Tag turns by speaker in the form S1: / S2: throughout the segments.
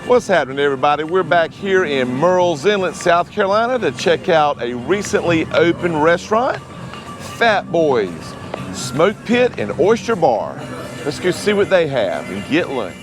S1: What's happening, everybody? We're back here in Murrells Inlet, South Carolina to check out a recently opened restaurant, Fat Boys Smoke Pit and Oyster Bar. Let's go see what they have and get lunch.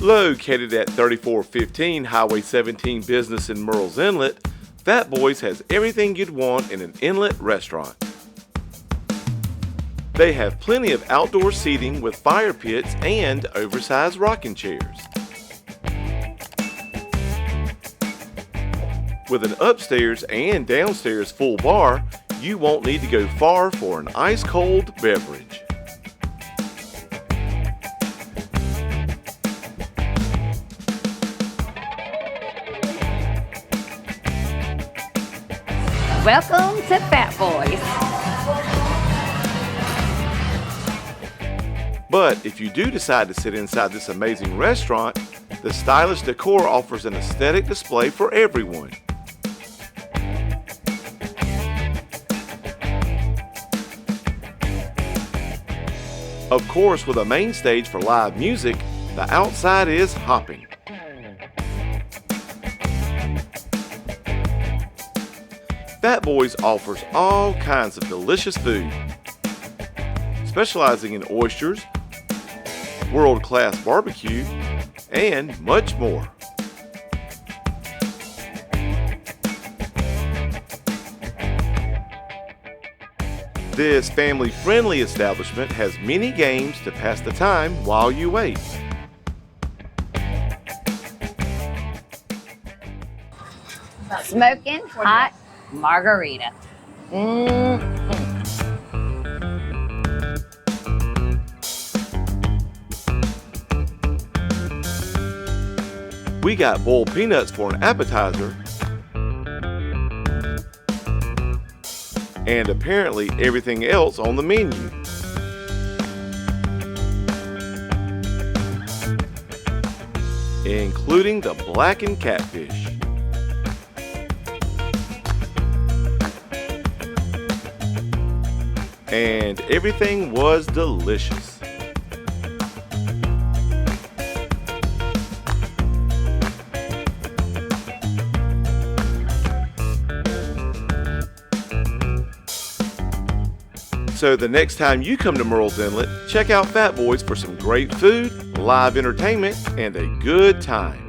S1: Located at 3415 Highway 17 Business in Murrells Inlet, Fat Boys has everything you'd want in an inlet restaurant. They have plenty of outdoor seating with fire pits and oversized rocking chairs. With an upstairs and downstairs full bar, you won't need to go far for an ice-cold beverage.
S2: Welcome to Fat Boys.
S1: But if you do decide to sit inside this amazing restaurant, the stylish decor offers an aesthetic display for everyone. Of course, with a main stage for live music, the outside is hopping. Fat Boys offers all kinds of delicious food, specializing in oysters, world-class barbecue, and much more. This family-friendly establishment has many games to pass the time while you wait.
S2: Smoking hot margarita.
S1: We got boiled peanuts for an appetizer, and apparently everything else on the menu. Including the blackened catfish. And everything was delicious. So the next time you come to Murrells Inlet, check out Fat Boys for some great food, live entertainment, and a good time.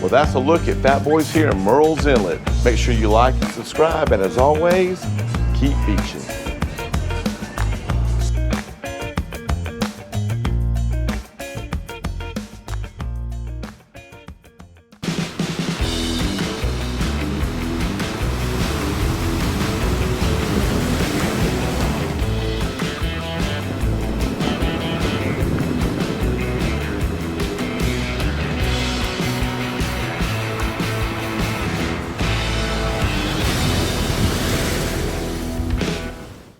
S1: Well, that's a look at Fat Boys here in Murrells Inlet. Make sure you like and subscribe, and as always, keep beaching.